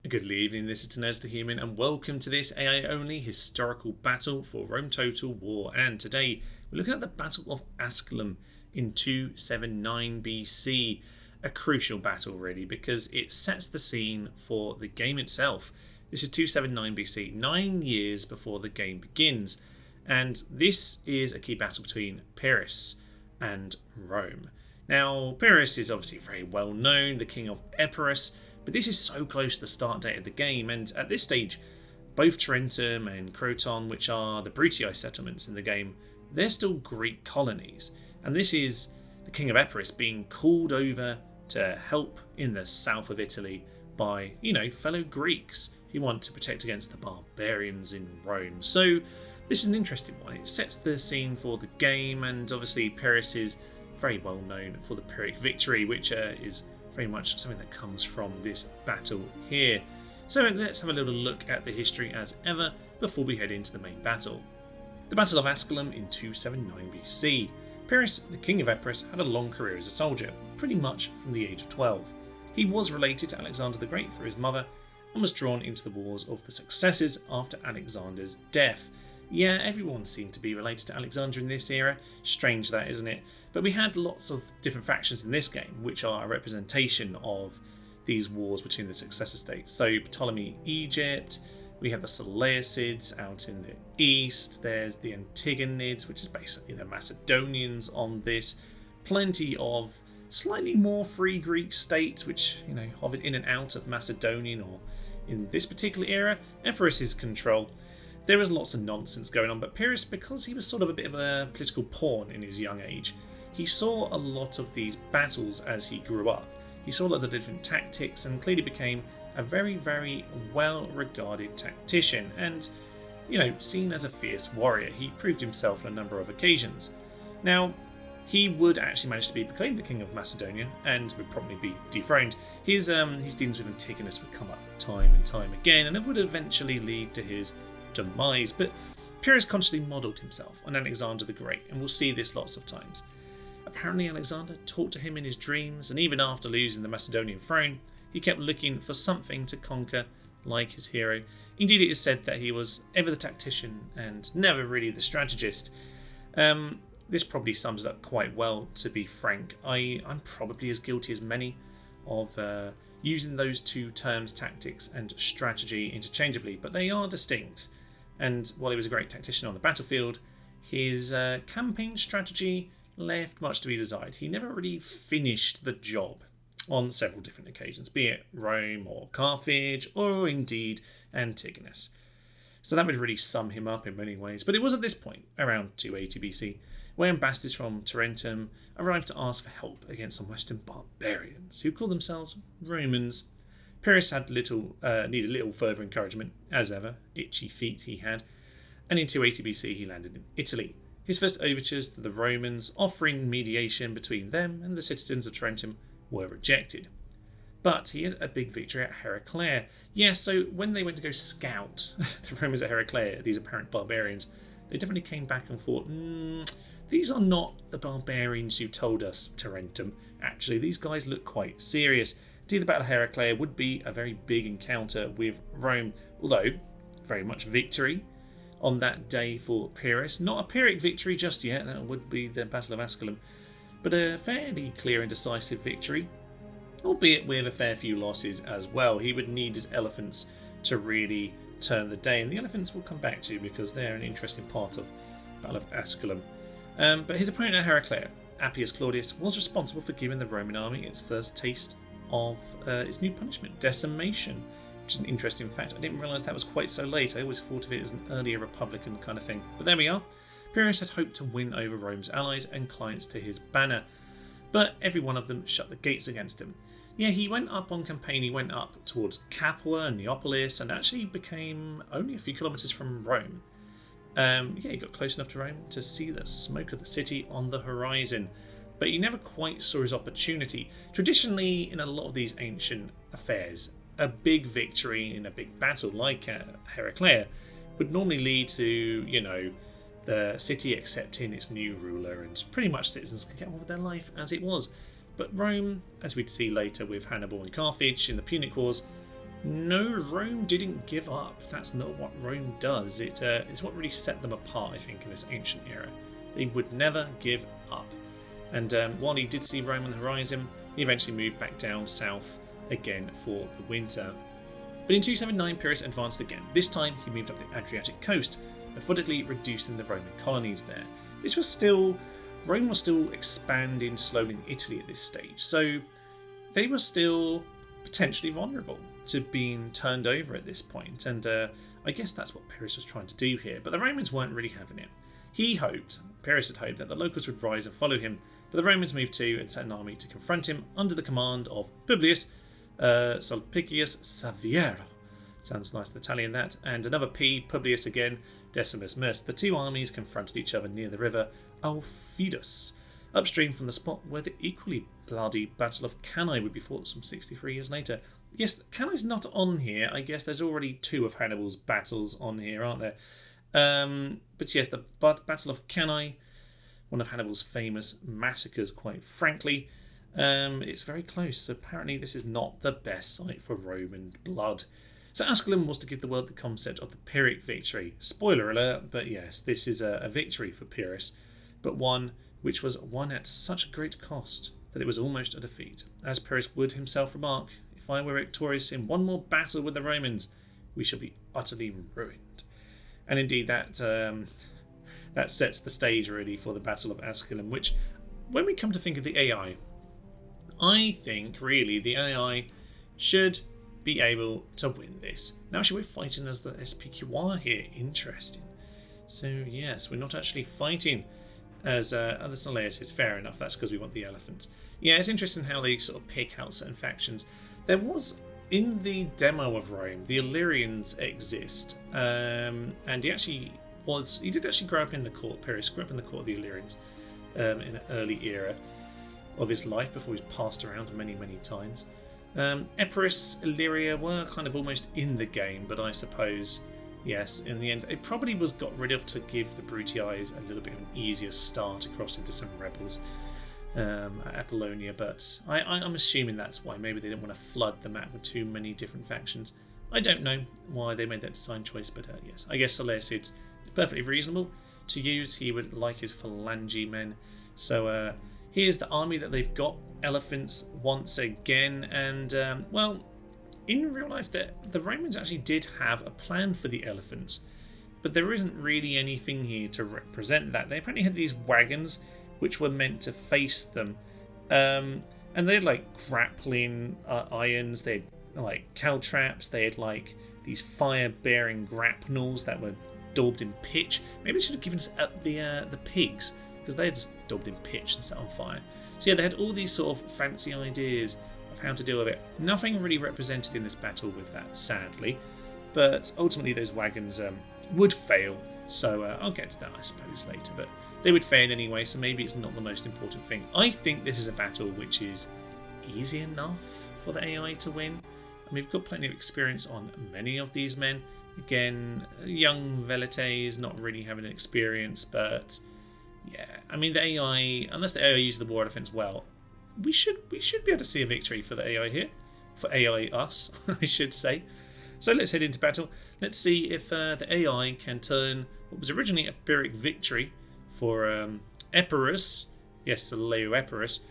Good evening, this is Nerds the Human, and welcome to this AI-only historical battle for Rome Total War. And today we're looking at the Battle of Asculum in 279 BC. A crucial battle, really, because it sets the scene for the game itself. This is 279 BC, 9 years before the game begins. And this is a key battle between Pyrrhus and Rome. Now, Pyrrhus is obviously very well known, the king of Epirus. But this is so close to the start date of the game, and at this stage, both Tarentum and Croton, which are the Brutii settlements in the game, they're still Greek colonies. And this is the king of Epirus being called over to help in the south of Italy by, fellow Greeks who want to protect against the barbarians in Rome. So this is an interesting one. It sets the scene for the game, and obviously Pyrrhus is very well known for the Pyrrhic victory, which is very much something that comes from this battle here. So let's have a little look at the history as ever before we head into the main battle. The Battle of Asculum in 279 BC. Pyrrhus, the king of Epirus, had a long career as a soldier, pretty much from the age of 12. He was related to Alexander the Great through his mother and was drawn into the wars of the successors after Alexander's death. Yeah, everyone seemed to be related to Alexander in this era. Strange that, isn't it? But we had lots of different factions in this game, which are a representation of these wars between the successor states. So Ptolemy Egypt, we have the Seleucids out in the east, there's the Antigonids, which is basically the Macedonians on this. Plenty of slightly more free Greek states, which, hovered in and out of Macedonian, or in this particular era, Epirus's control. There was lots of nonsense going on, but Pyrrhus, because he was sort of a bit of a political pawn in his young age, he saw a lot of these battles as he grew up. He saw a lot of the different tactics and clearly became a very, very well-regarded tactician and, seen as a fierce warrior. He proved himself on a number of occasions. Now, he would actually manage to be proclaimed the king of Macedonia and would probably be dethroned. His dealings with Antigonus would come up time and time again, and it would eventually lead to his demise. But Pyrrhus consciously modelled himself on Alexander the Great, and we'll see this lots of times. Apparently Alexander talked to him in his dreams, and even after losing the Macedonian throne, he kept looking for something to conquer like his hero. Indeed, it is said that he was ever the tactician and never really the strategist. This probably sums it up quite well, to be frank. I'm probably as guilty as many of using those two terms, tactics and strategy, interchangeably, but they are distinct. And while he was a great tactician on the battlefield, his campaign strategy left much to be desired. He never really finished the job on several different occasions, be it Rome or Carthage or indeed Antigonus. So that would really sum him up in many ways. But it was at this point, around 280 BC, where ambassadors from Tarentum arrived to ask for help against some Western barbarians who called themselves Romans. Pyrrhus had needed little further encouragement, as ever, itchy feet he had, and in 280 BC he landed in Italy. His first overtures to the Romans, offering mediation between them and the citizens of Tarentum, were rejected. But he had a big victory at Heraclea. So when they went to go scout the Romans at Heraclea, these apparent barbarians, they definitely came back and thought, these are not the barbarians who told us, Tarentum. Actually, these guys look quite serious. Indeed, the Battle of Heraclea would be a very big encounter with Rome, although very much victory on that day for Pyrrhus. Not a Pyrrhic victory just yet, that would be the Battle of Asculum, but a fairly clear and decisive victory, albeit with a fair few losses as well. He would need his elephants to really turn the day, and the elephants we'll come back to because they're an interesting part of the Battle of Asculum. But his opponent at Heraclea, Appius Claudius, was responsible for giving the Roman army its first taste of its new punishment, decimation, which is an interesting fact. I didn't realise that was quite so late. I always thought of it as an earlier republican kind of thing. But there we are. Pyrrhus had hoped to win over Rome's allies and clients to his banner, but every one of them shut the gates against him. He went up on campaign, he went up towards Capua and Neapolis, and actually became only a few kilometres from Rome. He got close enough to Rome to see the smoke of the city on the horizon, but he never quite saw his opportunity. Traditionally, in a lot of these ancient affairs, a big victory in a big battle like Heraclea would normally lead to, the city accepting its new ruler, and pretty much citizens could get on with their life as it was. But Rome, as we'd see later with Hannibal and Carthage in the Punic Wars, No, Rome didn't give up. That's not what Rome does. It's what really set them apart, I think, in this ancient era. They would never give up. And while he did see Rome on the horizon, he eventually moved back down south again for the winter. But in 279, Pyrrhus advanced again. This time, he moved up the Adriatic coast, methodically reducing the Roman colonies there. Rome was still expanding slowly in Italy at this stage, so they were still potentially vulnerable to being turned over at this point, and I guess that's what Pyrrhus was trying to do here, but the Romans weren't really having it. Pyrrhus had hoped that the locals would rise and follow him, but the Romans moved too and sent an army to confront him under the command of Publius Sulpicius Saviero. Sounds nice Italian, that. And another P, Publius again, Decimus Mus. The two armies confronted each other near the river Aufidus, upstream from the spot where the equally bloody Battle of Cannae would be fought some 63 years later. Yes, Cannae's not on here. I guess there's already two of Hannibal's battles on here, aren't there? But yes, the Battle of Cannae, one of Hannibal's famous massacres, quite frankly. It's very close. Apparently this is not the best site for Roman blood. So Asculum was to give the world the concept of the Pyrrhic victory. Spoiler alert, but yes, this is a victory for Pyrrhus, but one which was won at such a great cost that it was almost a defeat. As Pyrrhus would himself remark, if I were victorious in one more battle with the Romans, we shall be utterly ruined. And indeed that sets the stage really for the Battle of Asculum, which, when we come to think of the AI, I think really the AI should be able to win this. Now actually we're fighting as the SPQR here. Interesting. So yes, we're not actually fighting as the Seleucids. Fair enough, that's because we want the elephants. Yeah, it's interesting how they sort of pick out certain factions. There was, in the demo of Rome, the Illyrians exist. And he did actually grow up in the court. Pyrrhus grew up in the court of the Illyrians in an early era of his life before he was passed around many, many times. Epirus, Illyria were kind of almost in the game, but I suppose, yes, in the end, it probably was got rid of to give the Brutii a little bit of an easier start across into some rebels at Apollonia, but I'm assuming that's why. Maybe they didn't want to flood the map with too many different factions. I don't know why they made that design choice, but yes, I guess Seleucids is perfectly reasonable to use. He would like his phalange men. So here's the army that they've got. Elephants once again, and well, in real life the Romans actually did have a plan for the elephants, but there isn't really anything here to represent that. They apparently had these wagons which were meant to face them, and they had like grappling irons, they had like caltraps, they had like these fire-bearing grapnels that were daubed in pitch. Maybe they should have given us the pigs, because they had just daubed in pitch and set on fire. So yeah, they had all these sort of fancy ideas of how to deal with it. Nothing really represented in this battle with that, sadly. But ultimately those wagons would fail. So I'll get to that, I suppose, later. But they would fail anyway, so maybe it's not the most important thing. I think this is a battle which is easy enough for the AI to win. And we've got plenty of experience on many of these men. Again, young Velites not really having an experience, but yeah, I mean the AI, unless the AI uses the war defense well, we should be able to see a victory for the AI here, for AI us, I should say. So let's head into battle. Let's see if the AI can turn what was originally a Pyrrhic victory for Epirus, yes, the Leo Epirus,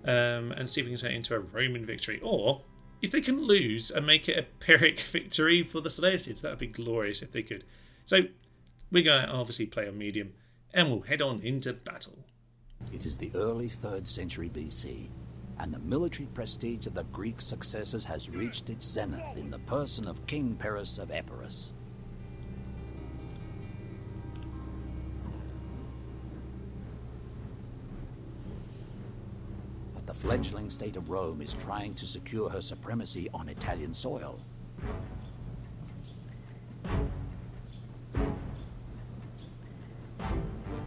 and see if we can turn it into a Roman victory, or if they can lose and make it a Pyrrhic victory for the Seleucids. That would be glorious if they could. So we're going to obviously play on medium, and we'll head on into battle. It is the early 3rd century BC, and the military prestige of the Greek successors has reached its zenith in the person of King Pyrrhus of Epirus. But the fledgling state of Rome is trying to secure her supremacy on Italian soil.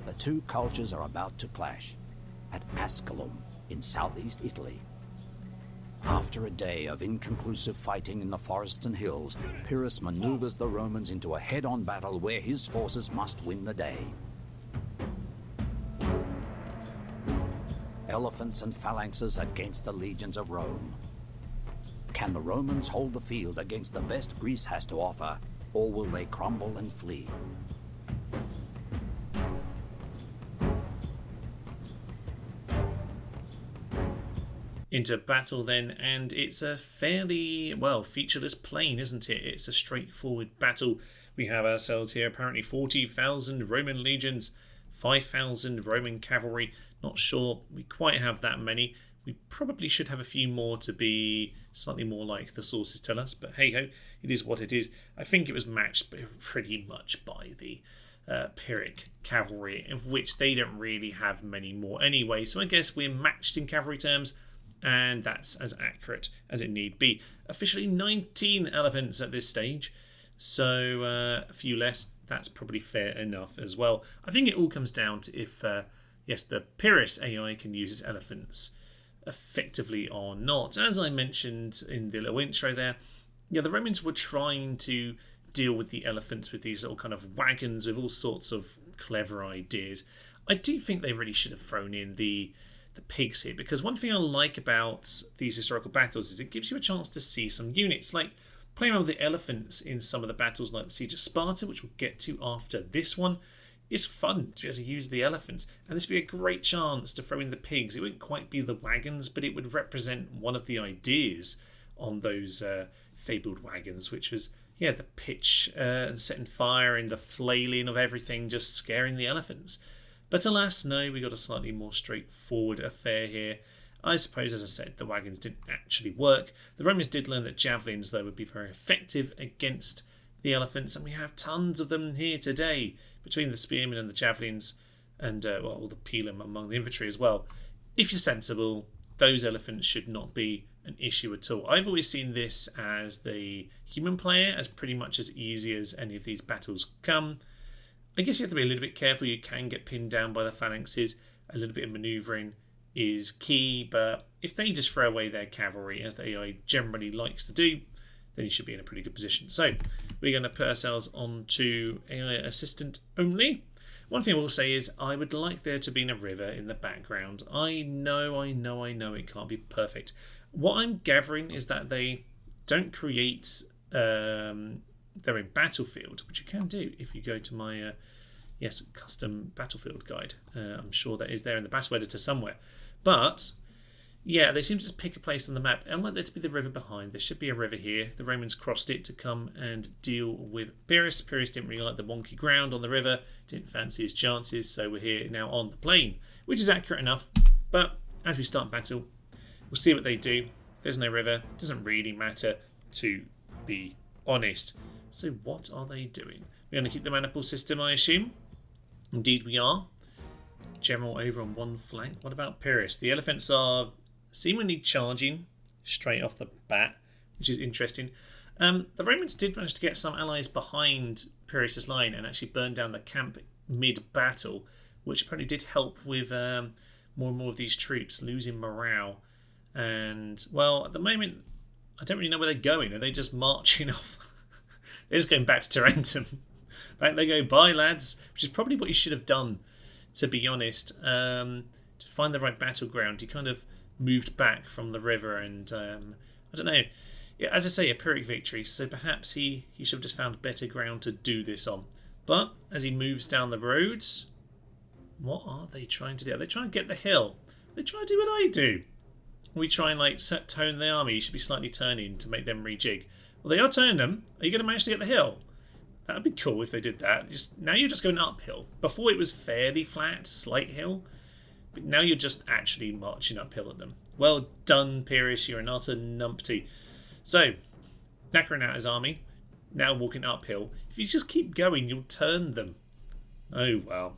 The two cultures are about to clash at Asculum in southeast Italy. After a day of inconclusive fighting in the forests and hills, Pyrrhus maneuvers the Romans into a head-on battle where his forces must win the day. Elephants and phalanxes against the legions of Rome. Can the Romans hold the field against the best Greece has to offer, or will they crumble and flee? Into battle then, and it's a fairly, well, featureless plain, isn't it? It's a straightforward battle. We have ourselves here apparently 40,000 Roman legions, 5,000 Roman cavalry. Not sure we quite have that many. We probably should have a few more to be slightly more like the sources tell us, but hey-ho, it is what it is. I think it was matched pretty much by the Pyrrhic cavalry, of which they don't really have many more anyway, so I guess we're matched in cavalry terms, and that's as accurate as it need be. Officially 19 elephants at this stage, so a few less. That's probably fair enough as well. I think it all comes down to if, yes, the Pyrrhus AI can use its elephants effectively or not. As I mentioned in the little intro there, yeah, the Romans were trying to deal with the elephants with these little kind of wagons with all sorts of clever ideas. I do think they really should have thrown in the pigs here, because one thing I like about these historical battles is it gives you a chance to see some units, like playing around with the elephants in some of the battles like the Siege of Sparta, which we'll get to after this one. It's fun to be able to use the elephants, and this would be a great chance to throw in the pigs. It wouldn't quite be the wagons, but it would represent one of the ideas on those fabled wagons, which was, yeah, the pitch and setting fire and the flailing of everything, just scaring the elephants. But alas, no, we got a slightly more straightforward affair here. I suppose, as I said, the wagons didn't actually work. The Romans did learn that javelins, though, would be very effective against the elephants, and we have tons of them here today, between the spearmen and the javelins, and well, the pilum among the infantry as well. If you're sensible, those elephants should not be an issue at all. I've always seen this as the human player as pretty much as easy as any of these battles come. I guess you have to be a little bit careful. You can get pinned down by the phalanxes. A little bit of manoeuvring is key, but if they just throw away their cavalry, as the AI generally likes to do, then you should be in a pretty good position. So we're going to put ourselves onto AI assistant only. One thing I will say is I would like there to be a river in the background. I know it can't be perfect. What I'm gathering is that they don't create their own battlefield, which you can do if you go to my yes, custom battlefield guide. I'm sure that is there in the battle editor somewhere. But yeah, they seem to just pick a place on the map. I'd like there to be the river behind. There should be a river here. The Romans crossed it to come and deal with Pyrrhus. Pyrrhus didn't really like the wonky ground on the river, didn't fancy his chances, so we're here now on the plain, which is accurate enough. But as we start battle, we'll see what they do. There's no river. It doesn't really matter, to be honest. So what are they doing? We're going to keep the maniple system, I assume. Indeed we are. General over on one flank. What about Pyrrhus? The elephants are seemingly charging straight off the bat, which is interesting. The Romans did manage to get some allies behind Pyrrhus' line and actually burn down the camp mid-battle, which apparently did help with more and more of these troops losing morale. And, well, at the moment, I don't really know where they're going. Are they just marching off? They're just going back to Tarentum. Back they go, bye lads, which is probably what you should have done, to be honest. To find the right battleground, you kind of moved back from the river, and I don't know. Yeah, as I say, a Pyrrhic victory, so perhaps he should have just found better ground to do this on. But as he moves down the roads, what are they trying to do? Are they trying to get the hill? They try to do what I do. We try and like tone the army. You should be slightly turning to make them rejig. Well, they are turning them. Are you going to manage to get the hill? That would be cool if they did that. Now you're just going uphill. Before it was fairly flat, slight hill. But now you're just actually marching uphill at them. Well done, Pyrrhus. You're an utter numpty. So, knackering out his army. Now walking uphill. If you just keep going, you'll turn them. Oh, well.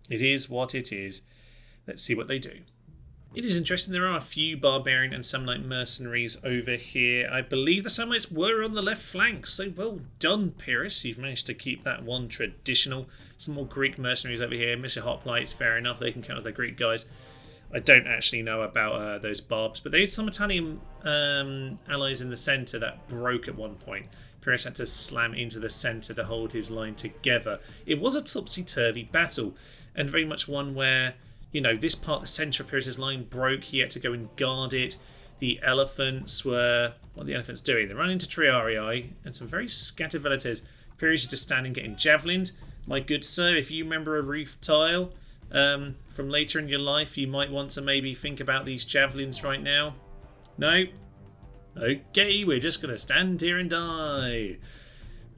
It is what it is. Let's see what they do. It is interesting. There are a few barbarian and Samnite mercenaries over here. I believe the Samnites were on the left flank, so well done, Pyrrhus. You've managed to keep that one traditional. Some more Greek mercenaries over here. Mr. Hoplites, fair enough. They can count as the Greek guys. I don't actually know about those barbs, but they had some Italian allies in the centre that broke at one point. Pyrrhus had to slam into the centre to hold his line together. It was a topsy-turvy battle, and very much one where, you know, this part, the centre of Pyrrhus' line broke. He had to go and guard it. The elephants were... What are the elephants doing? They're running into Triarii and some very scattered velites. Pyrrhus is just standing getting javelined. My good sir, if you remember a roof tile from later in your life, you might want to maybe think about these javelins right now. No? Okay, we're just going to stand here and die.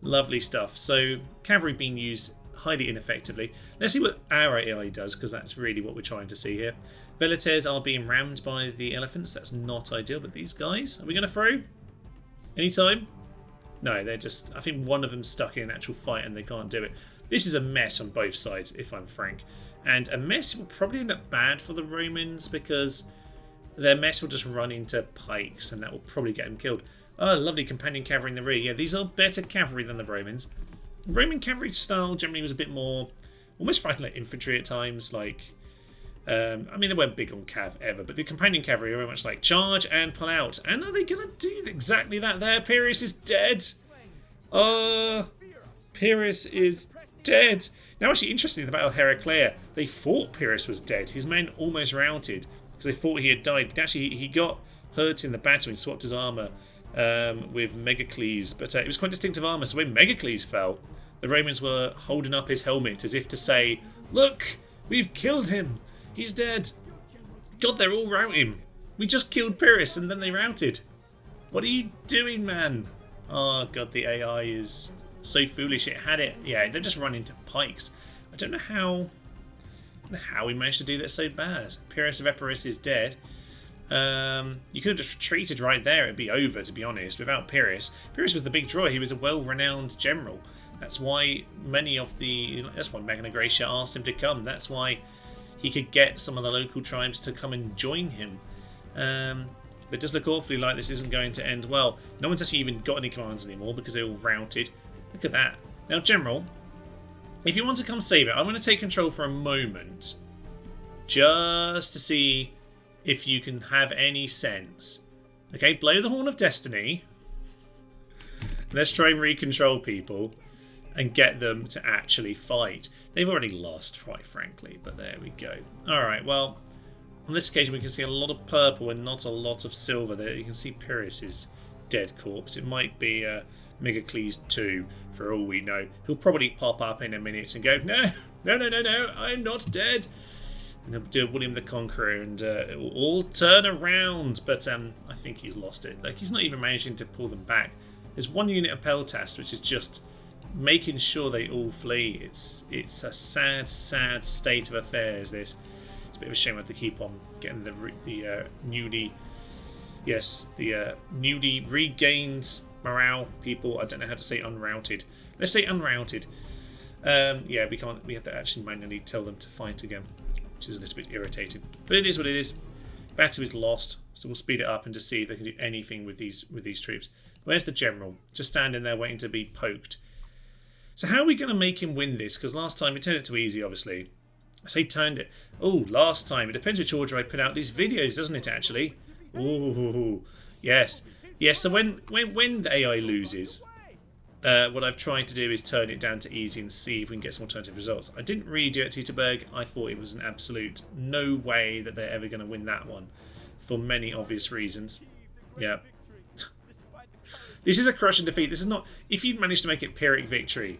Lovely stuff. So, cavalry being used highly ineffectively. Let's see what our AI does, because that's really what we're trying to see here. Velites are being rammed by the elephants. That's not ideal, but these guys, are we going to throw? Anytime? No, they're just... I think one of them's stuck in an actual fight and they can't do it. This is a mess on both sides, if I'm frank. And a mess will probably end up bad for the Romans, because their mess will just run into pikes and that will probably get them killed. Oh, lovely companion cavalry in the rear. Yeah, these are better cavalry than the Romans. Roman cavalry style generally was a bit more... almost fighting like infantry at times, like... I mean, they weren't big on cav ever, but the companion cavalry are very much like charge and pull out. And are they going to do exactly that there? Pyrrhus is dead. Pyrrhus is dead. Now, actually, interestingly, the Battle of Heraclea, they thought Pyrrhus was dead. His men almost routed because they thought he had died. But actually, he got hurt in the battle and swapped his armour with Megacles. But it was quite distinctive armour. So when Megacles fell, the Romans were holding up his helmet as if to say, "Look, we've killed him. He's dead." God, they're all routing. We just killed Pyrrhus and then they routed. What are you doing, man? Oh, God, the AI is so foolish. It had it. Yeah, they're just running into pikes. I don't know how we managed to do that so bad. Pyrrhus of Epirus is dead. You could have just retreated right there. It'd be over, to be honest, without Pyrrhus. Pyrrhus was the big draw. He was a well-renowned general. That's why that's why Magna Graecia asked him to come. That's why he could get some of the local tribes to come and join him. But it does look awfully like this isn't going to end well. No one's actually even got any commands anymore because they're all routed. Look at that. Now, General, if you want to come save it, I'm going to take control for a moment. Just to see if you can have any sense. Okay, blow the Horn of Destiny. Let's try and re-control people and get them to actually fight. They've already lost, quite frankly, but there we go. Alright, well, on this occasion we can see a lot of purple and not a lot of silver there. You can see Pyrrhus' dead corpse. It might be Megacles 2, for all we know. He'll probably pop up in a minute and go, no, I'm not dead. And he'll do William the Conqueror and it will all turn around. But I think he's lost it. Like, he's not even managing to pull them back. There's one unit of Peltas, which is just making sure they all flee. It's a sad state of affairs, this. It's a bit of a shame I have to keep on getting the newly regained morale people. I don't know how to say unrouted. Let's say unrouted. Yeah, we have to actually manually tell them to fight again, which is a little bit irritating. But it is what it is. Battle is lost, so we'll speed it up and just see if they can do anything with these troops. Where's the general? Just standing there waiting to be poked. So how are we going to make him win this? Because last time we turned it too easy, obviously. I say turned it. Oh, last time. It depends which order I put out these videos, doesn't it, actually? Ooh, yes. Yes, so when the AI loses, what I've tried to do is turn it down to easy and see if we can get some alternative results. I didn't really do it at Teutoburg. I thought it was an absolute no way that they're ever going to win that one. For many obvious reasons. Yeah. This is a crushing defeat. This is not... If you'd managed to make it Pyrrhic victory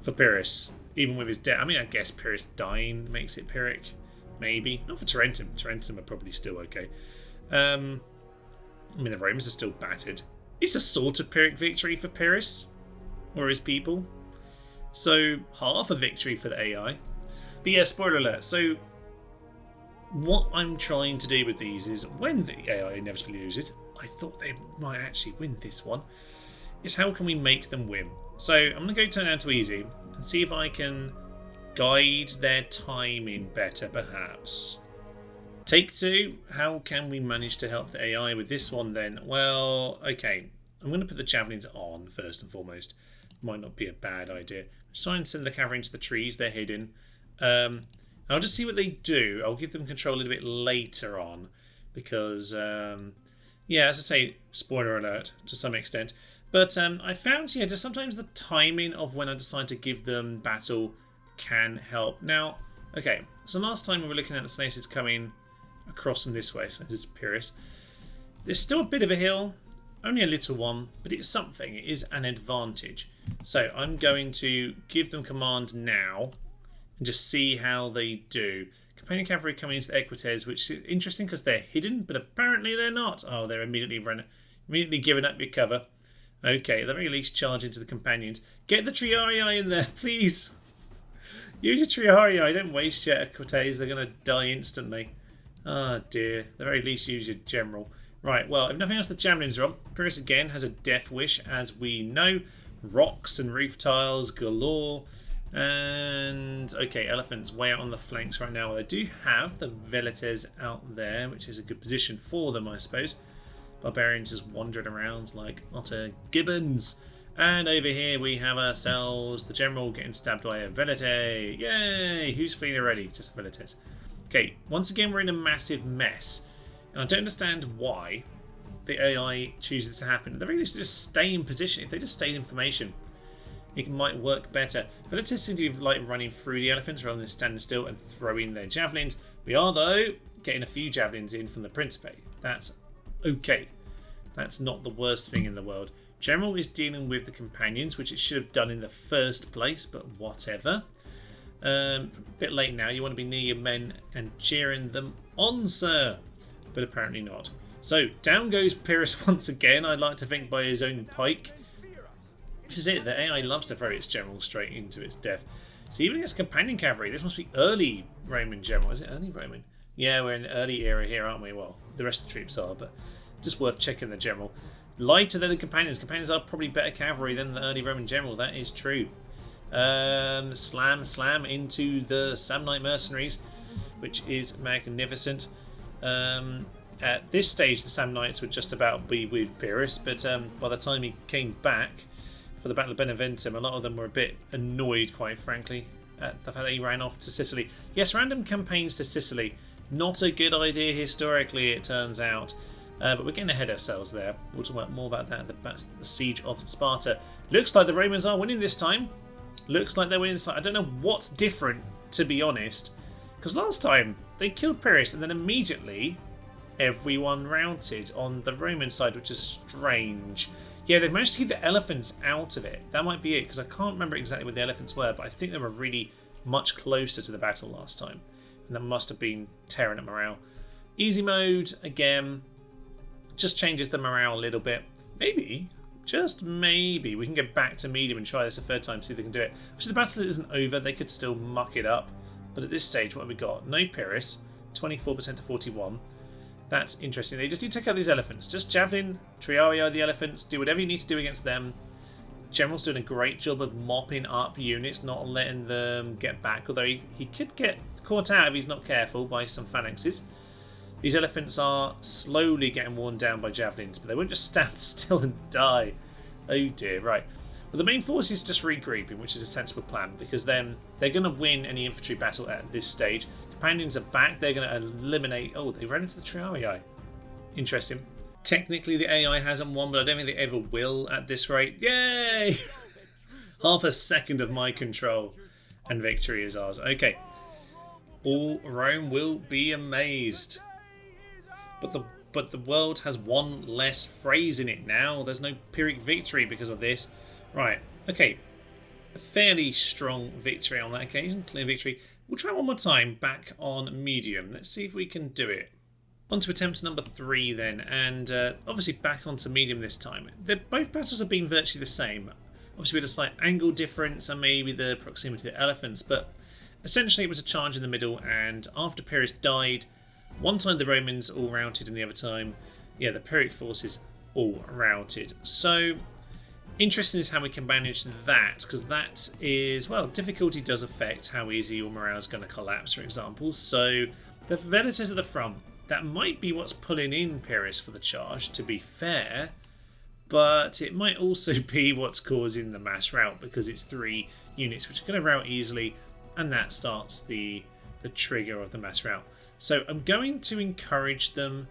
for Pyrrhus, even with his death... I mean, I guess Pyrrhus dying makes it Pyrrhic. Maybe. Not for Tarentum. Tarentum are probably still okay. I mean, the Romans are still battered. It's a sort of Pyrrhic victory for Pyrrhus. Or his people. So, half a victory for the AI. But yeah, spoiler alert. So, what I'm trying to do with these is, when the AI inevitably loses... I thought they might actually win this one, is how can we make them win? So I'm going to go turn down to easy and see if I can guide their timing better, perhaps. Take 2, how can we manage to help the AI with this one then? Well, okay, I'm going to put the javelins on first and foremost. Might not be a bad idea. Just try and send the cavalry into the trees, they're hidden. I'll just see what they do. I'll give them control a little bit later on because... yeah, as I say, spoiler alert to some extent. But I found, yeah, just sometimes the timing of when I decide to give them battle can help. Now, okay, so last time we were looking at the Senators coming across from this way, so this is Pyrrhus. There's still a bit of a hill, only a little one, but it's something. It is an advantage. So I'm going to give them command now and just see how they do. Companion cavalry coming into the Equites, which is interesting because they're hidden, but apparently they're not. Oh, they're immediately giving up your cover. Okay, at the very least, charge into the companions. Get the Triarii in there, please. Use your Triarii. Don't waste your Equites. They're going to die instantly. Oh dear. At the very least, use your general. Right, well, if nothing else, the javelins are on. Pyrrhus again has a death wish, as we know. Rocks and roof tiles galore. And, okay, elephants way out on the flanks right now. I do have the Velites out there, which is a good position for them, I suppose. Barbarians just wandering around like otter gibbons. And over here we have ourselves the general getting stabbed by a Velite. Yay! Who's fleeing already? Just Velites. Okay, once again we're in a massive mess. And I don't understand why the AI chooses to happen. At the very least, just stay in position. If they just stay in formation, it might work better. But let's just seem to be like running through the elephants rather than standing still and throwing their javelins. We are, though, getting a few javelins in from the Principe. That's okay. That's not the worst thing in the world. General is dealing with the companions, which it should have done in the first place, but whatever. A bit late now. You want to be near your men and cheering them on, sir. But apparently not. So, down goes Pyrrhus once again, I'd like to think by his own pike. This is it, the AI loves to throw its general straight into its death. So even against companion cavalry, this must be early Roman general. Is it early Roman? Yeah, we're in the early era here, aren't we? Well, the rest of the troops are, but just worth checking the general. Lighter than the companions. Companions are probably better cavalry than the early Roman general, that is true. Slam into the Samnite mercenaries, which is magnificent. At this stage, the Samnites would just about be with Pyrrhus, but by the time he came back for the Battle of Beneventum, a lot of them were a bit annoyed, quite frankly, at the fact that he ran off to Sicily. Yes, random campaigns to Sicily. Not a good idea historically, it turns out. But we're getting ahead of ourselves there. We'll talk more about that at the Siege of Sparta. Looks like the Romans are winning this time. Looks like they're winning this time. I don't know what's different, to be honest. Because last time, they killed Pyrrhus and then immediately everyone routed on the Roman side, which is strange. Yeah, they've managed to keep the elephants out of it. That might be it, because I can't remember exactly where the elephants were, but I think they were really much closer to the battle last time. And that must have been tearing at morale. Easy mode, again, just changes the morale a little bit. Maybe, just maybe, we can go back to medium and try this a third time, see if they can do it. Which the battle isn't over, they could still muck it up. But at this stage, what have we got? No Pyrrhus, 24% to 41. That's interesting. They just need to take out these elephants. Just javelin, Triarii the elephants, do whatever you need to do against them. General's doing a great job of mopping up units, not letting them get back, although he could get caught out if he's not careful by some phalanxes. These elephants are slowly getting worn down by javelins, but they won't just stand still and die. Oh dear, right. Well, the main force is just regrouping, which is a sensible plan, because then they're going to win any infantry battle at this stage. Companions are back, they're going to eliminate... Oh, they ran into the Triarii. Interesting. Technically, the AI hasn't won, but I don't think they ever will at this rate. Yay! Half a second of my control, and victory is ours. Okay. All Rome will be amazed. But the world has one less phrase in it now. There's no Pyrrhic victory because of this. Right, okay. A fairly strong victory on that occasion. Clear victory. We'll try one more time back on medium. Let's see if we can do it. On to attempt number 3 then. And obviously back onto medium this time. Both battles have been virtually the same. Obviously with a slight angle difference and maybe the proximity to the elephants. But essentially it was a charge in the middle. And after Pyrrhus died... One time the Romans all routed and the other time, yeah, the Pyrrhic forces all routed. So, interesting is how we can manage that, because that is, well, difficulty does affect how easy your morale is going to collapse, for example. So, the Velites at the front, that might be what's pulling in Pyrrhus for the charge, to be fair, but it might also be what's causing the mass rout, because it's 3 units which are going to rout easily, and that starts the trigger of the mass rout. So I'm going to encourage them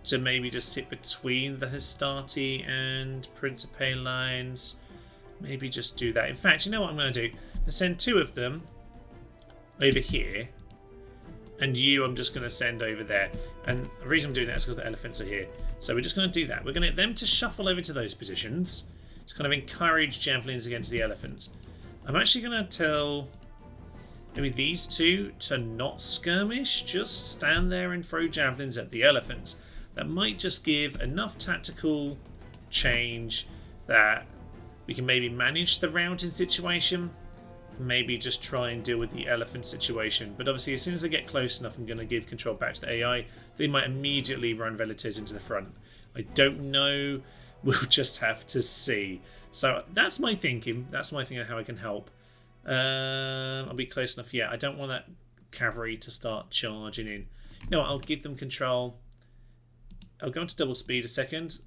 to maybe just sit between the Hastati and Principe lines. Maybe just do that. In fact, you know what I'm going to do? I'm going to send 2 of them over here and you I'm just going to send over there. And the reason I'm doing that is because the elephants are here. So we're just going to do that. We're going to get them to shuffle over to those positions to kind of encourage javelins against the elephants. I'm actually going to tell maybe these two to not skirmish, just stand there and throw javelins at the elephants. That might just give enough tactical change that we can maybe manage the routing situation, maybe just try and deal with the elephant situation. But obviously as soon as they get close enough, I'm going to give control back to the AI. They might immediately run Velites into the front. I don't know. We'll just have to see. So that's my thinking. That's my thinking of how I can help. I'll be close enough. Yeah, I don't want that cavalry to start charging in. You know what? I'll give them control. I'll go into double speed a second.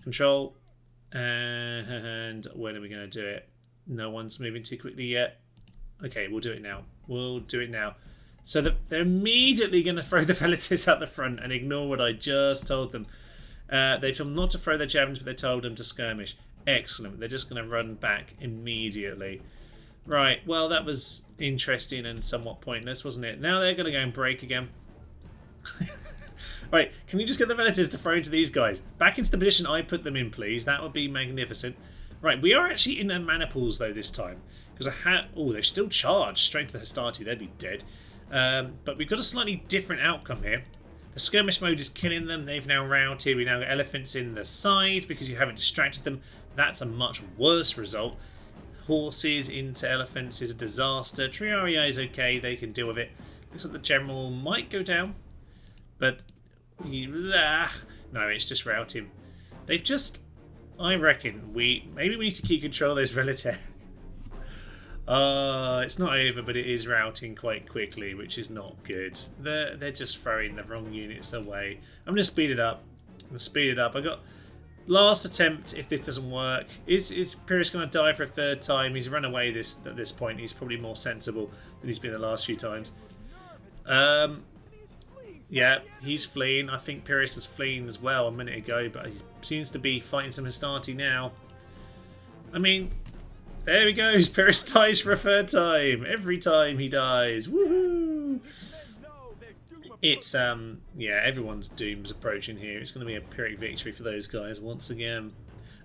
Control. And when are we going to do it? No one's moving too quickly yet. Okay, we'll do it now. We'll do it now. So they're immediately going to throw the Velites out the front and ignore what I just told them. They told them not to throw their javelins, but they told them to skirmish. Excellent. They're just going to run back immediately. Right, well, that was interesting and somewhat pointless, wasn't it? Now they're going to go and break again. Right, can you just get the Velites to throw into these guys? Back into the position I put them in, please. That would be magnificent. Right, we are actually in their mana pools, though, this time. Because I had... Oh, they're still charged. Straight to the Hastati, they'd be dead. But we've got a slightly different outcome here. The skirmish mode is killing them. They've now routed. We now got elephants in the side because you haven't distracted them. That's a much worse result. Horses into elephants is a disaster. Triaria is okay. They can deal with it. Looks like the general might go down. But... no, it's just routing. They've just... I reckon maybe we need to keep control of those Velites. It's not over, but it is routing quite quickly, which is not good. They're just throwing the wrong units away. I'm going to speed it up. I got last attempt. If this doesn't work, is Pyrrhus going to die for a third time? He's run away at this point. He's probably more sensible than he's been the last few times. Yeah, he's fleeing. I think Pyrrhus was fleeing as well a minute ago, but he seems to be fighting some Hastati now. I mean, there he goes. Pyrrhus dies for a third time. Every time he dies. Woohoo! It's, yeah, everyone's doom's approaching here. It's going to be a Pyrrhic victory for those guys once again.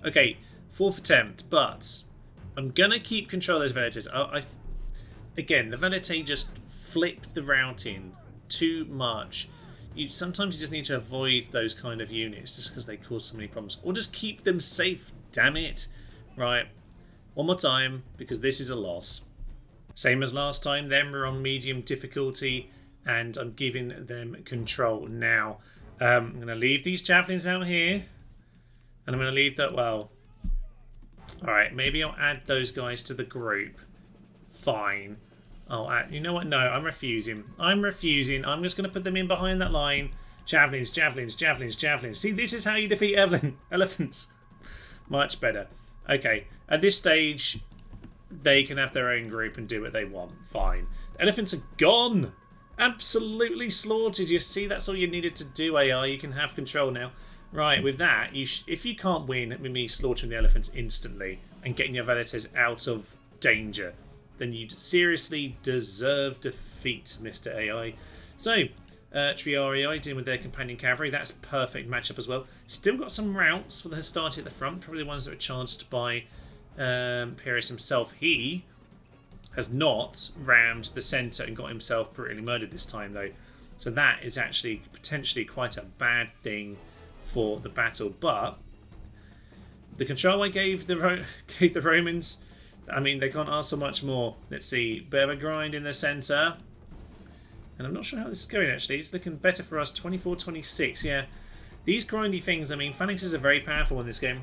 Okay, fourth attempt, but I'm going to keep control of those Velites. Again, the Velite just flip the routing too much. Sometimes you just need to avoid those kind of units just because they cause so many problems. Or just keep them safe, damn it. Right, one more time, because this is a loss. Same as last time, them were on medium difficulty, and I'm giving them control now. I'm going to leave these javelins out here, and I'm going to leave that, well... Alright, maybe I'll add those guys to the group. Fine. I'll add, you know what? No, I'm refusing. I'm just going to put them in behind that line. Javelins, javelins, javelins, javelins. See, this is how you defeat elephants. Much better. Okay, at this stage, they can have their own group and do what they want. Fine. Elephants are gone. Absolutely slaughtered. You see, that's all you needed to do, AI. You can have control now. Right, with that, if you can't win with me slaughtering the elephants instantly and getting your Velites out of danger, then you seriously deserve defeat, Mr. AI. So, Triarii dealing with their companion cavalry. That's a perfect matchup as well. Still got some routes for the Hastati at the front. Probably the ones that were charged by Pyrrhus himself. He has not rammed the centre and got himself brutally murdered this time, though. So that is actually potentially quite a bad thing for the battle. But the control I gave the Romans... I mean, they can't ask for much more. Let's see. Bit of a grind in the centre. And I'm not sure how this is going, actually. It's looking better for us. 24-26, yeah. These grindy things, I mean, phalanxes are very powerful in this game.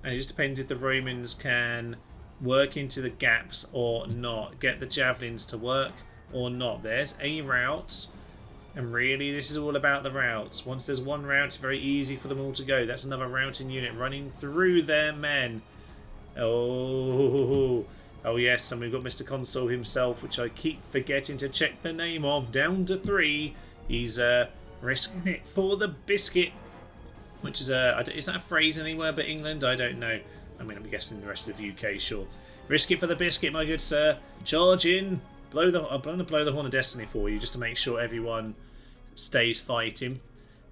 And it just depends if the Romans can work into the gaps or not. Get the javelins to work or not. There's a route. And really, this is all about the routes. Once there's one route, it's very easy for them all to go. That's another routing unit running through their men. Oh yes, and we've got Mr. Consul himself, which I keep forgetting to check the name of. Down to 3. He's risking it for the biscuit, which is is that a phrase anywhere but England? I don't know. I mean, I'm guessing the rest of the UK, sure. Risk it for the biscuit, my good sir. Charge in. I'm going to blow the horn of destiny for you just to make sure everyone stays fighting.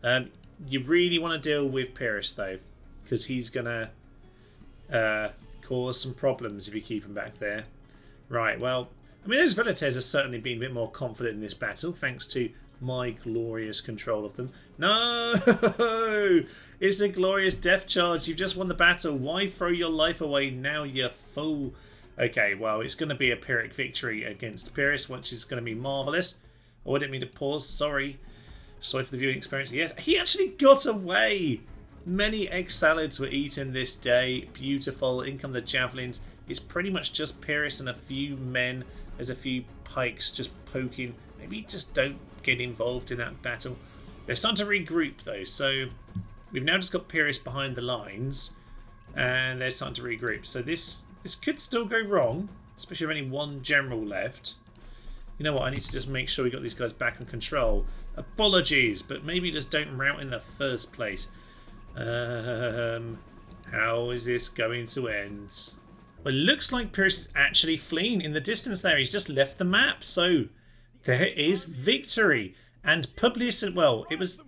You really want to deal with Pyrrhus though, because he's going to cause some problems if you keep him back there. Right, well, I mean, those Velites have certainly been a bit more confident in this battle, thanks to my glorious control of them. No! It's a glorious death charge. You've just won the battle. Why throw your life away now, you fool? Okay, well, it's going to be a Pyrrhic victory against Pyrrhus, which is going to be marvellous. Oh, I didn't mean to pause. Sorry. Sorry for the viewing experience. Yes, he actually got away. Many egg salads were eaten this day. Beautiful. In come the javelins. It's pretty much just Pyrrhus and a few men. There's a few pikes just poking. Maybe just don't get involved in that battle. They're starting to regroup though, so we've now just got Pyrrhus behind the lines and they're starting to regroup. So this could still go wrong, especially with only one general left. You know what, I need to just make sure we got these guys back in control. Apologies, but maybe just don't rout in the first place. How is this going to end? Well, it looks like Pyrrhus is actually fleeing in the distance there. He's just left the map, so there is victory. And Publius, well, this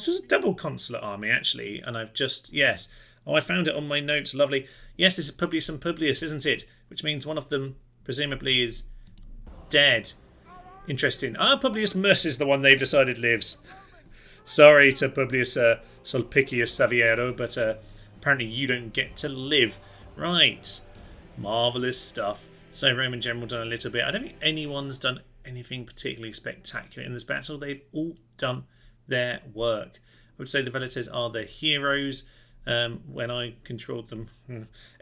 was a double consulate army actually, and I've just, yes. Oh, I found it on my notes, lovely. Yes, this is Publius and Publius, isn't it? Which means one of them presumably is dead. Interesting. Publius Mus is the one they've decided lives. Sorry to Publius Sulpicius Saviero, but apparently you don't get to live. Right. Marvellous stuff. So Roman general done a little bit. I don't think anyone's done anything particularly spectacular in this battle. They've all done their work. I would say the Velites are the heroes when I controlled them.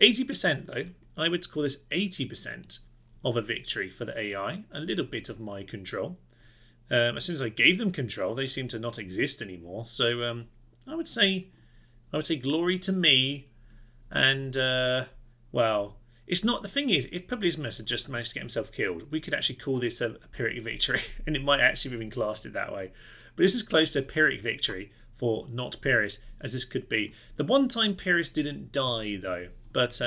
80% though. I would call this 80% of a victory for the AI. A little bit of my control. As soon as I gave them control, they seem to not exist anymore. So I would say glory to me. And well, it's not, the thing is, if Publius Mus had just managed to get himself killed, we could actually call this a Pyrrhic victory, and it might actually have been classed it that way. But this is close to a Pyrrhic victory for not Pyrrhus, as this could be. The one time Pyrrhus didn't die, though, but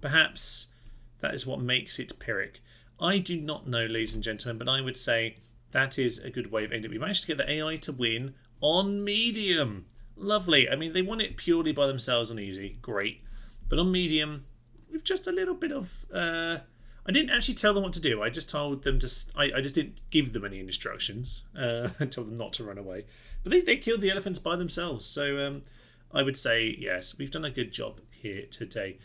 perhaps that is what makes it Pyrrhic. I do not know, ladies and gentlemen, but I would say that is a good way of ending it. We managed to get the AI to win on medium. Lovely. I mean, they won it purely by themselves on easy. Great. But on medium, with just a little bit of I didn't actually tell them what to do. I just told them to I just didn't give them any instructions. I told them not to run away, but they killed the elephants by themselves. So I would say yes, we've done a good job here today.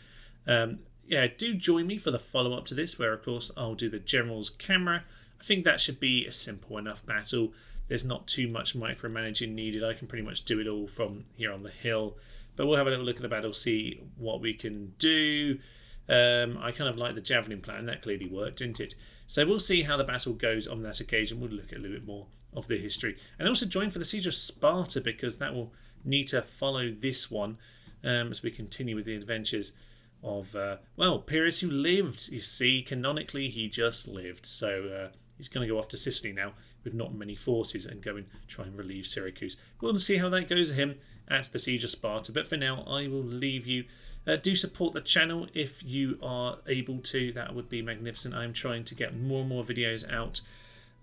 Yeah, do join me for the follow-up to this, where of course I'll do the general's camera. I think that should be a simple enough battle. There's not too much micromanaging needed. I can pretty much do it all from here on the hill. But we'll have a little look at the battle, see what we can do. I kind of like the javelin plan. That clearly worked, didn't it? So we'll see how the battle goes on that occasion. We'll look at a little bit more of the history. And also join for the Siege of Sparta, because that will need to follow this one as we continue with the adventures of, well, Pyrrhus, who lived. You see, canonically, he just lived. So he's going to go off to Sicily now with not many forces and go and try and relieve Syracuse. We'll see how that goes to him at the Siege of Sparta. But for now, I will leave you. Do support the channel if you are able to. That would be magnificent. I'm trying to get more and more videos out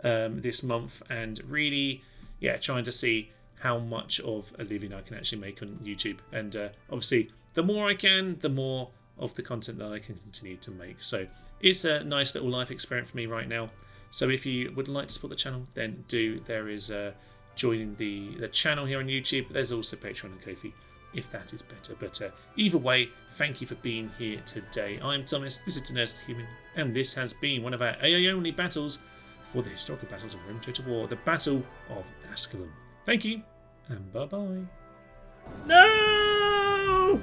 this month, and really, yeah, trying to see how much of a living I can actually make on YouTube. And obviously, the more I can, the more of the content that I can continue to make. So it's a nice little life experience for me right now. So if you would like to support the channel, then do. There is joining the channel here on YouTube. But there's also Patreon and Ko-fi, if that is better. But either way, thank you for being here today. I'm Thomas, this is Tenerity Human, and this has been one of our AI-only battles for the historical battles of Rome Total War, the Battle of Asculum. Thank you, and bye-bye. No!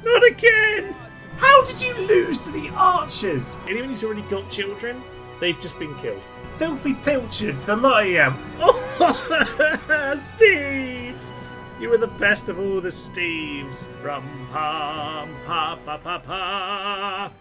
Not again! How did you lose to the archers? Anyone who's already got children, they've just been killed. Filthy pilchards, the lot I am. Oh, Steve! You were the best of all the Steves. Rum pum pa pa pa pa.